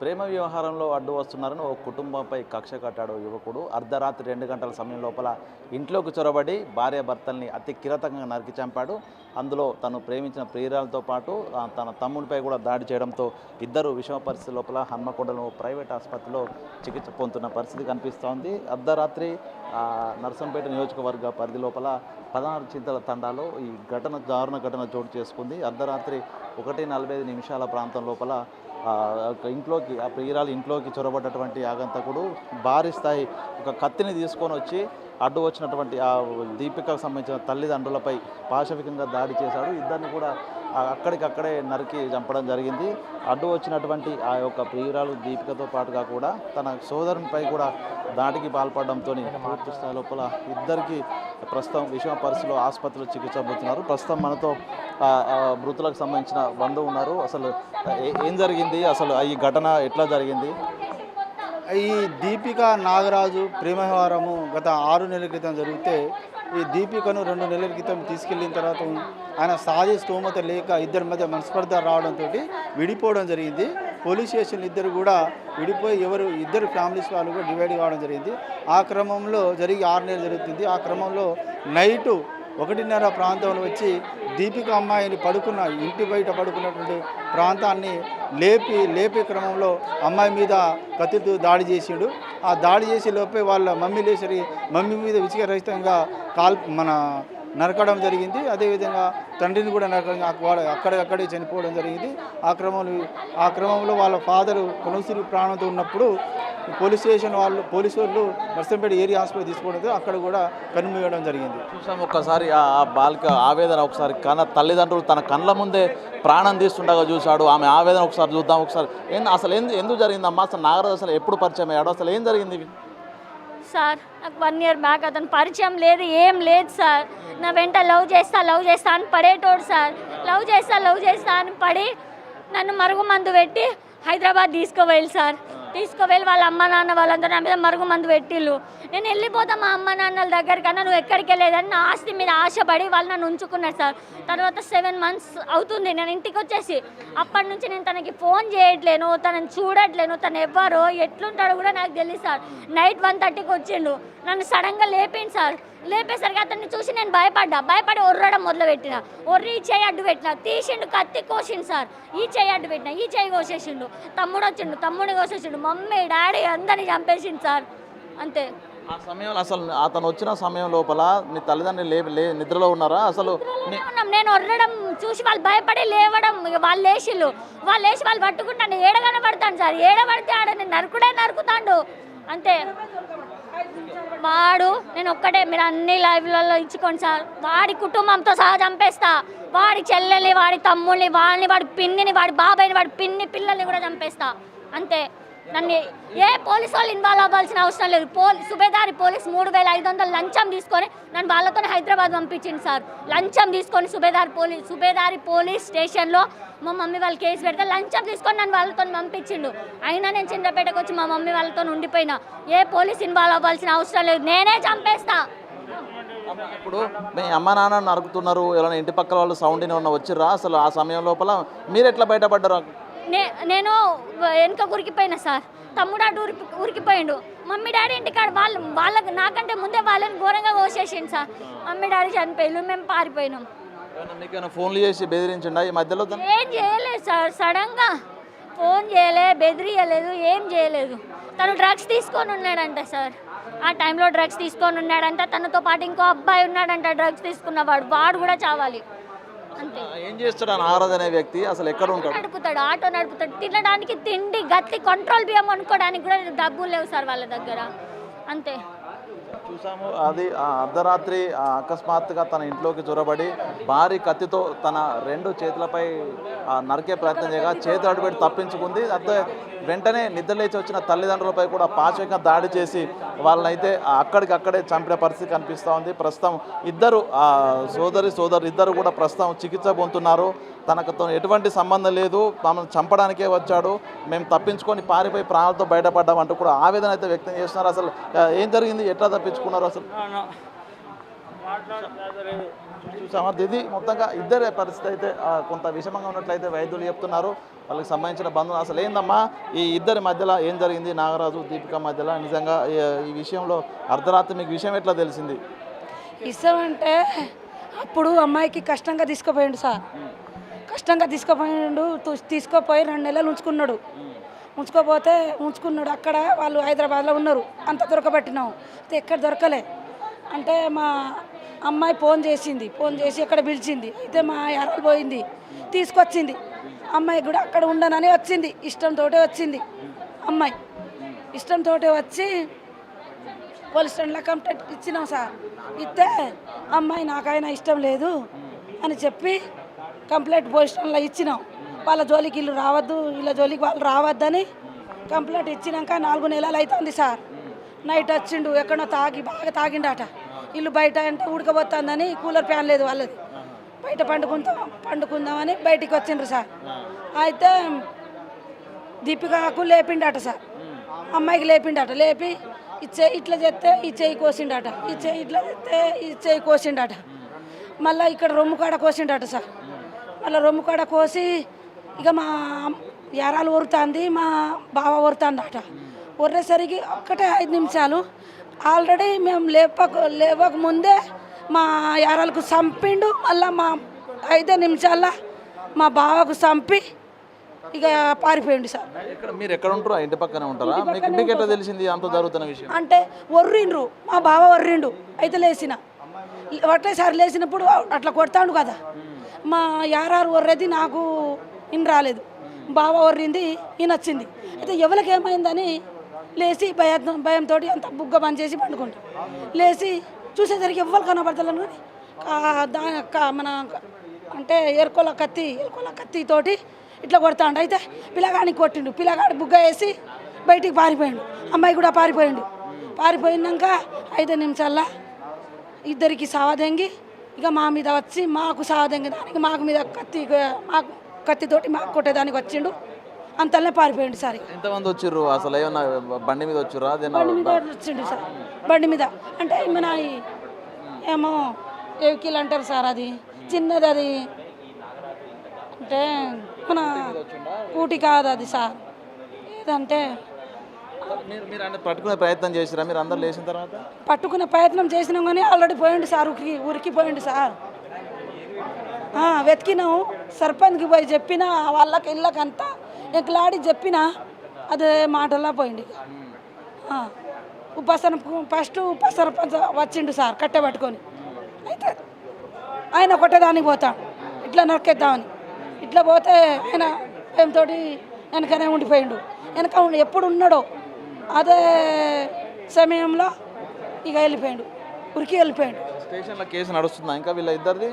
ప్రేమ వ్యవహారంలో అడ్డు వస్తున్నారని ఓ కుటుంబంపై కక్ష కట్టాడు యువకుడు. అర్ధరాత్రి 2 గంటల సమయం లోపల ఇంట్లోకి చొరబడి భార్యాభర్తల్ని అతి కిరాతకంగా నరికి చంపాడు. అందులో తను ప్రేమించిన ప్రియురాలతో పాటు తన తమ్ముడిపై కూడా దాడి చేయడంతో ఇద్దరు విషమ పరిస్థితి లోపల హన్మకొండలో ప్రైవేట్ ఆసుపత్రిలో చికిత్స పొందుతున్న పరిస్థితి కనిపిస్తోంది. అర్ధరాత్రి నర్సంపేట నియోజకవర్గ పరిధి లోపల 16 చింతల తండాలో ఈ దారుణ ఘటన చోటు చేసుకుంది. అర్ధరాత్రి 1:45 ప్రాంతం లోపల ఇంట్లోకి ఆ ప్రియురాలు ఇంట్లోకి చొరబడ్డటువంటి ఆగంతకుడు భారీ స్థాయి ఒక కత్తిని తీసుకొని వచ్చి అడ్డు వచ్చినటువంటి ఆ దీపికకు సంబంధించిన తల్లిదండ్రులపై పాశవికంగా దాడి చేశాడు. ఇద్దరిని కూడా అక్కడికక్కడే నరికి చంపడం జరిగింది. అడ్డు వచ్చినటువంటి ఆ యొక్క ప్రియురాలు దీపికతో పాటుగా కూడా తన సోదరునిపై కూడా దాడికి పాల్పడడంతో పూర్తి స్థాయి లోపల ఇద్దరికి ప్రస్తుతం విషమ పరిస్థితిలో ఆసుపత్రిలో చికిత్స పొందుతున్నారు. ప్రస్తుతం మనతో మృతులకు సంబంధించిన బంధువు ఉన్నారు. అసలు ఏం జరిగింది, అసలు ఈ ఘటన ఎట్లా జరిగింది? ఈ దీపిక నాగరాజు ప్రేమ వ్యవహారము గత 6 నెలల క్రితం జరిగితే ఈ దీపికను 2 నెలల క్రితం తీసుకెళ్ళిన తర్వాత ఆయన సాధి స్తోమత లేక ఇద్దరి మధ్య మనస్పర్ధ రావడంతో విడిపోవడం జరిగింది. పోలీస్ స్టేషన్ ఇద్దరు కూడా విడిపోయి ఇద్దరు ఫ్యామిలీస్ వాళ్ళు కూడా డివైడ్ కావడం జరిగింది. ఆ క్రమంలో 6 నెలలు జరుగుతుంది. ఆ క్రమంలో నైటు 1:30 ప్రాంతంలో వచ్చి దీపిక అమ్మాయిని ఇంటి బయట పడుకున్నటువంటి ప్రాంతాన్ని లేపే క్రమంలో అమ్మాయి మీద కత్తితో దాడి చేసిండు. ఆ దాడి చేసే లోపే వాళ్ళ మమ్మీ మీద విచికరహితంగా నరకడం జరిగింది. అదేవిధంగా తండ్రిని కూడా నరకడం, అక్కడే చనిపోవడం జరిగింది. ఆ క్రమంలో వాళ్ళ ఫాదరు కొనసూరి ప్రాణంతో ఉన్నప్పుడు పోలీసు వాళ్ళు నర్సంపేట ఏరియా హాస్పిటల్ తీసుకోవడంతో అక్కడ కూడా కనుమూయడం జరిగింది. చూసాము ఒక్కసారి ఆ బాలిక ఆవేదన, ఒకసారి తల్లిదండ్రులు తన కళ్ళ ముందే ప్రాణం తీస్తుండగా చూశాడు. ఆమె ఆవేదన ఒకసారి చూద్దాం. ఒకసారి అసలు ఎందుకు జరిగిందమ్మా? అసలు నాగరాజు అసలు ఎప్పుడు పరిచయం అయ్యాడు? అసలు ఏం జరిగింది? సార్ నాకు 1 ఇయర్ బ్యాక్ అతను పరిచయం లేదు, ఏం లేదు సార్. నా వెంట లవ్ చేస్తా అని పడేటోడు సార్. లవ్ చేస్తా అని పడి నన్ను మరుగుమందు పెట్టి హైదరాబాద్ తీసుకువెళ్ళి సార్. వాళ్ళ అమ్మ నాన్న వాళ్ళందరూ నా మీద మరుగుమందు పెట్టిళ్ళు. నేను వెళ్ళిపోతా మా అమ్మ నాన్నల దగ్గరికి, అన్నా నువ్వు ఎక్కడికి వెళ్ళేదని నా ఆస్తి మీద ఆశపడి వాళ్ళు నన్ను ఉంచుకున్నారు సార్. తర్వాత 7 months అవుతుంది నేను ఇంటికి వచ్చేసి. అప్పటి నుంచి నేను తనకి ఫోన్ చేయట్లేను, తనని చూడట్లేను. తను ఎవ్వరో ఎట్లుంటాడో కూడా నాకు తెలియదు సార్. నైట్ 1:30కి వచ్చిండు, నన్ను సడన్గా లేపిండు సార్. లేపేసరికి అతన్ని చూసి నేను భయపడి ఒర్రడం మొదలుపెట్టిన. ఒర్రి ఈ చేయి అడ్డు పెట్టిన, తీసిండు, కత్తి కోసిండు సార్. ఈ చేయి అడ్డు పెట్టిన, ఈ చేయి కోసేసిండు. తమ్ముడు వచ్చిండు, తమ్ముడిని కోసేసిండు. మమ్మీ డాడీ అందరినీ చంపేసిండు సార్. అంతే. ఆ సమయంలో అసలు అతను వచ్చిన సమయం లోపల మీ తల్లిదండ్రులు నిద్రలో ఉన్నారా? అసలు నేను ఒర్రడం చూసి వాళ్ళు భయపడి లేవడం, వాళ్ళు లేచి వాళ్ళు పట్టుకుంటాను. ఏడగనబడతాను సార్. ఏడబడితే ఆడ నేను నరుకుతాడు. అంతే. వాడు నేను ఒక్కటే, మీరు అన్ని లైవ్లలో ఇచ్చుకోండి సార్. వాడి కుటుంబంతో సహా చంపేస్తా. వాడి చెల్లెల్ని, వాడి తమ్ముళ్ళని, వాడి పిన్నిని, వాడి బాబాయిని, వాడి పిల్లల్ని కూడా చంపేస్తా. అంతే. నన్ను ఏ పోలీసు వాళ్ళు ఇన్వాల్వ్ అవ్వాల్సిన అవసరం లేదు. సుబేదారి పోలీస్ 3500 లంచం తీసుకొని నన్ను వాళ్ళతో హైదరాబాద్ పంపించింది సార్. లంచం తీసుకొని సుబేదారి పోలీస్ స్టేషన్లో మా మమ్మీ వాళ్ళు కేసు పెడితే లంచం తీసుకొని నన్ను వాళ్ళతో పంపించిండు. అయినా నేను చింతపేటకు వచ్చి మా మమ్మీ వాళ్ళతో ఉండిపోయినా. ఏ పోలీస్ ఇన్వాల్వ్ అవ్వాల్సిన అవసరం లేదు, నేనే చంపేస్తా. ఇప్పుడు మీ అమ్మ నాన్న నరుకుతున్నారు, ఎవరైనా ఇంటి పక్కల వాళ్ళు సౌండ్ ఏమన్నా వచ్చిర్రా? అసలు ఆ సమయం లోపల మీరు ఎట్లా బయటపడ్డారు? నేను వెనుక ఉరికిపోయినా సార్. తమ్ముడు అటు ఉరికిపోయిండు. మమ్మీ డాడీ ఇంటికాడ వాళ్ళకి నాకంటే ముందే వాళ్ళని ఘోరంగా కోసేసిండు సార్. మమ్మీ డాడీ చనిపోయారు, మేము పారిపోయినాం. ఫోన్లు చేసి బెదిరించండి ఈ మధ్యలో? ఏం చేయలేదు సార్. సడన్గా ఫోన్ చేయలే, బెదిరియలేదు, ఏం చేయలేదు. తను డ్రగ్స్ తీసుకొని ఉన్నాడంట సార్. ఆ టైంలో డ్రగ్స్ తీసుకొని ఉన్నాడంట. తనతో పాటు ఇంకో అబ్బాయి ఉన్నాడంట డ్రగ్స్ తీసుకున్నవాడు. వాడు కూడా చావాలి. అంతే. ఏం చేస్తాడు నాగరాజు అనే వ్యక్తి? అసలు ఎక్కడ ఉంటాడు? ఆటో నడుపుతాడు. తినడానికి తిండి, గట్టి కంట్రోల్ బియ్యం కొనుక్కోవడానికి కూడా డబ్బులు లేవు సార్ వాళ్ళ దగ్గర. అంతే. చూసాము. అది అర్ధరాత్రి అకస్మాత్తుగా తన ఇంట్లోకి చొరబడి భారీ కత్తితో తన 2 చేతులపై నరికే ప్రయత్నం చేయగా చేతులు అడ్డుపెట్టి తప్పించుకుంది. అదే వెంటనే నిద్రలేచి వచ్చిన తల్లిదండ్రులపై కూడా పాశవికంగా దాడి చేసి వాళ్ళనైతే అక్కడికక్కడే చంపిన పరిస్థితి కనిపిస్తూ ఉంది. ప్రస్తుతం ఇద్దరు సోదరు ఇద్దరు కూడా ప్రస్తుతం చికిత్స పొందుతున్నారు. తనకుతో ఎటువంటి సంబంధం లేదు, మమ్మల్ని చంపడానికే వచ్చాడు, మేము తప్పించుకొని పారిపోయి ప్రాణాలతో బయటపడ్డామంటూ కూడా ఆవేదన అయితే వ్యక్తం చేస్తున్నారు. అసలు ఏం జరిగింది, ఎట్లా తప్పించుకున్నారు? అసలు చూసామా ఇది మొత్తంగా ఇద్దరే పరిస్థితి అయితే కొంత విషమంగా ఉన్నట్లయితే వైద్యులు చెప్తున్నారు. వాళ్ళకి సంబంధించిన బంధువులు అసలు ఏందమ్మా ఈ ఇద్దరి మధ్యలో ఏం జరిగింది, నాగరాజు దీపిక మధ్యలో నిజంగా ఈ విషయంలో అర్ధరాత్రి మీకు విషయం ఎట్లా తెలిసింది? ఇష్టం అంటే అప్పుడు అమ్మాయికి కష్టంగా తీసుకుపోయిండు సార్, కష్టంగా తీసుకుపోయి 2 నెలలు ఉంచుకున్నాడు. అక్కడ వాళ్ళు హైదరాబాద్లో ఉన్నారు, అంత దొరకబట్టినాం. ఎక్కడ దొరకలే అంటే మా అమ్మాయి ఫోన్ చేసి అక్కడ పిలిచింది. అయితే మా యారాలు పోయింది, తీసుకొచ్చింది. అమ్మాయి కూడా అక్కడ ఉండనని వచ్చింది, ఇష్టంతో వచ్చింది. అమ్మాయి ఇష్టంతో వచ్చి పోలీస్ స్టేషన్లో కంప్లైంట్ ఇచ్చినాం సార్. ఇస్తే అమ్మాయి నాకైనా ఇష్టం లేదు అని చెప్పి కంప్లైంట్ పోలీస్ స్టేషన్లో ఇచ్చినాం. వాళ్ళ జోలికి వీళ్ళు రావద్దు, వీళ్ళ జోలికి వాళ్ళు రావద్దని కంప్లైంట్ ఇచ్చినాక 4 నెలలు అవుతుంది సార్. నైట్ వచ్చిండు, ఎక్కడో బాగా తాగిండట. ఇల్లు బయట అంటే ఉడకబోతుందని కూలర్ ఫ్యాన్ లేదు వాళ్ళది, బయట పండుకుందామని బయటికి వచ్చిండ్రు సార్. అయితే దీపికకు లేపిండట సార్, అమ్మాయికి లేపి ఇట్లా చేస్తే ఈ చెయ్యి కోసిండట, ఇట్లా చేస్తే ఈ చెయ్యి కోసిండట. మళ్ళీ ఇక్కడ రొమ్ము కాడ కోసిండట సార్. మళ్ళీ రొమ్ము కాడ కోసి ఇక మా యారాలు ఒరుతుంది, మా బావ ఒరుతుందట. ఒర్రేసరికి ఒక్కటే 5 నిమిషాలు ఆల్రెడీ మేము లేవక ముందే మా యారాలకు చంపిండు. మళ్ళీ మా 5 నిమిషాల మా బావకు చంపి ఇక పారిపోయిండు సార్. మీరు ఎక్కడ ఉంటారు? ఇంటి పక్కనే ఉంటారా? మీకు ఎట్లా తెలిసింది అంత జరుగుతున్న విషయం? అంటే ఒర్రిండ్రు, మా బావ ఒర్రిండు. అయితే ఒకటేసారి లేచినప్పుడు అట్లా కొడతాడు కదా, మా యారారు ఒర్రేది నాకు ఇన్ రాలేదు, బావ ఒర్రింది ఈయనొచ్చింది. అయితే ఎవరికి ఏమైందని లేచి భయంతో అంత బుగ్గ బంద్ చేసి పండుకుంటాం. లేచి చూసేసరికి ఎవ్వరు కనబడతలేను కానీ మన అంటే ఎరుకోల కత్తితోటి ఇట్లా కొడతాడు. అయితే పిల్లగాడిని కొట్టిండు, పిల్లగాడి బుగ్గ వేసి బయటికి పారిపోయిండు. అమ్మాయి కూడా పారిపోయినాక 5 నిమిషాల్లో ఇద్దరికి సావదెంగి ఇక మా మీద వచ్చి మాకు సావదెంగి దానికి మాకు మీద కత్తితోటి మాకు కొట్టేదానికి వచ్చిండు. అంతలోనే పారిపోయిండు సార్. ఎంతమంది వచ్చారు అసలు? ఏమన్నా బండి మీద వచ్చారా? బండి మీద వచ్చిండు సార్, బండి మీద. అంటే మన ఏమో వెహికల్ అంటారు సార్, అది చిన్నది, అది అంటే మన కూటి కాదు అది సార్. ఏదంటే మీరు పట్టుకునే ప్రయత్నం చేసిరా? మీరు అందరు లేచిన తర్వాత పట్టుకునే ప్రయత్నం చేసినాం కానీ ఆల్రెడీ పోయిండు సార్, ఉరికిపోయిండు సార్. వెతికినాము, సర్పంచ్కి పోయి చెప్పిన వాళ్ళకి ఇళ్ళకంతా ఎక్కలాడి చెప్పిన అదే మాటల్లో పోయింది. ఫస్ట్ ఉప సర్పంచ్ వచ్చిండు సార్ కట్టెబట్టుకొని. అయితే ఆయన కొట్టేదానికి పోతాడు, ఇట్లా నరికేద్దామని. ఇట్లా పోతే ఆయన ఏంతో వెనకనే ఉండిపోయిండు. ఎప్పుడు ఉన్నాడో అదే సమయంలో ఇక ఉరికి వెళ్ళిపోయాడు. స్టేషన్లో కేసు నడుస్తుందా ఇంకా వీళ్ళ ఇద్దరిది?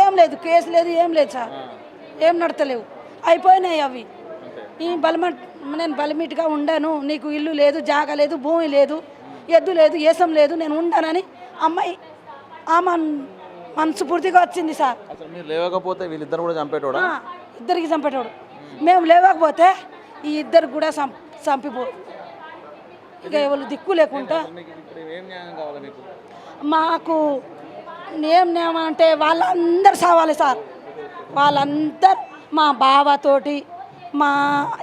ఏం లేదు, కేసు లేదు, ఏం లేదు సార్, ఏం నడతలేవు, అయిపోయినాయి అవి. నేను బలిమిట్గా ఉండాను, నీకు ఇల్లు లేదు, జాగా లేదు, భూమి లేదు, ఎద్దు లేదు, ఏసం లేదు, నేను ఉండానని అమ్మాయి ఆమె మనసు పూర్తిగా వచ్చింది సార్. మీరు లేవకపోతే వీళ్ళిద్దరు కూడా చంపేటోడా? ఇద్దరికి చంపేటోడు. మేము లేవకపోతే ఈ ఇద్దరు కూడా చంపిపో. ఇక ఎవరు దిక్కు లేకుండా మాకు ఏం న్యాయం అంటే వాళ్ళందరూ సావాలి సార్. వాళ్ళందరూ మా బావతోటి మా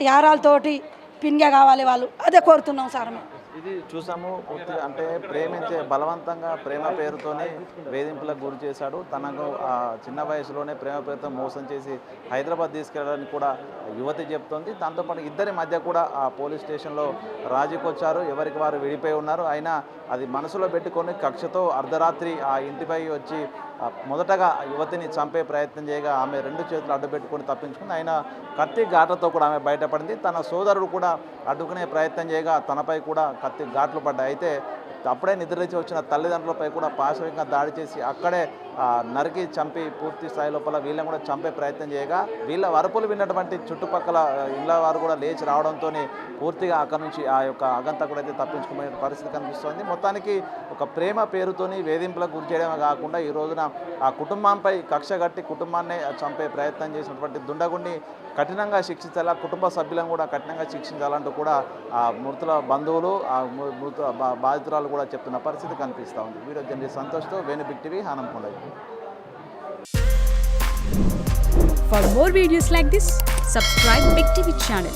యారాలతోటి పిన్గా కావాలి, వాళ్ళు అదే కోరుతున్నాం సార్. మేము ఇది చూసాము. అంటే బలవంతంగా ప్రేమ పేరుతోనే వేధింపులకు గురి చేశాడు. తనకు చిన్న వయసులోనే ప్రేమ పేరుతో మోసం చేసి హైదరాబాద్ తీసుకెళ్ళడానికి కూడా యువతి చెప్తోంది. దాంతోపాటు ఇద్దరి మధ్య కూడా ఆ పోలీస్ స్టేషన్లో రాజీకొచ్చారు, ఎవరికి వారు విడిపోయి ఉన్నారు. అయినా అది మనసులో పెట్టుకొని కక్షతో అర్ధరాత్రి ఆ ఇంటిపై వచ్చి మొదటగా యువతిని చంపే ప్రయత్నం చేయగా ఆమె 2 చేతులు అడ్డుపెట్టుకొని తప్పించుకుంది. ఆయన కత్తి ఘాట్లతో కూడా ఆమె బయటపడింది. తన సోదరుడు కూడా అడ్డుకునే ప్రయత్నం చేయగా తనపై కూడా కత్తి ఘాట్లు పడ్డాయి. అయితే అప్పుడే నిద్రలేచి వచ్చిన తల్లిదండ్రులపై కూడా పాశవికంగా దాడి చేసి అక్కడే నరికి చంపి పూర్తి స్థాయి లోపల వీళ్ళని కూడా చంపే ప్రయత్నం చేయగా వీళ్ళ అరుపులు విన్నటువంటి చుట్టుపక్కల ఇళ్ళ వారు కూడా లేచి రావడంతో పూర్తిగా అక్కడి నుంచి ఆ యొక్క ఆగంతకుడు అయితే తప్పించుకునే పరిస్థితి కనిపిస్తోంది. మొత్తానికి ఒక ప్రేమ పేరుతోని వేధింపులకు గురి చేయడమే కాకుండా ఈ రోజున ఆ కుటుంబంపై కక్ష కట్టి కుటుంబాన్నే చంపే ప్రయత్నం చేసినటువంటి దుండగుడిని కఠినంగా శిక్షించాలా, కుటుంబ సభ్యులను కూడా కఠినంగా శిక్షించాలంటూ కూడా ఆ మృతుల బంధువులు ఆ మృత బాధితురాలు కూడా చెప్తున్న పరిస్థితి కనిపిస్తూ ఉంది. వీడియో జర్నలిస్ట్ సంతోష్తో Venu big TV, Hanamkonda. For more videos like this, subscribe Big TV channel.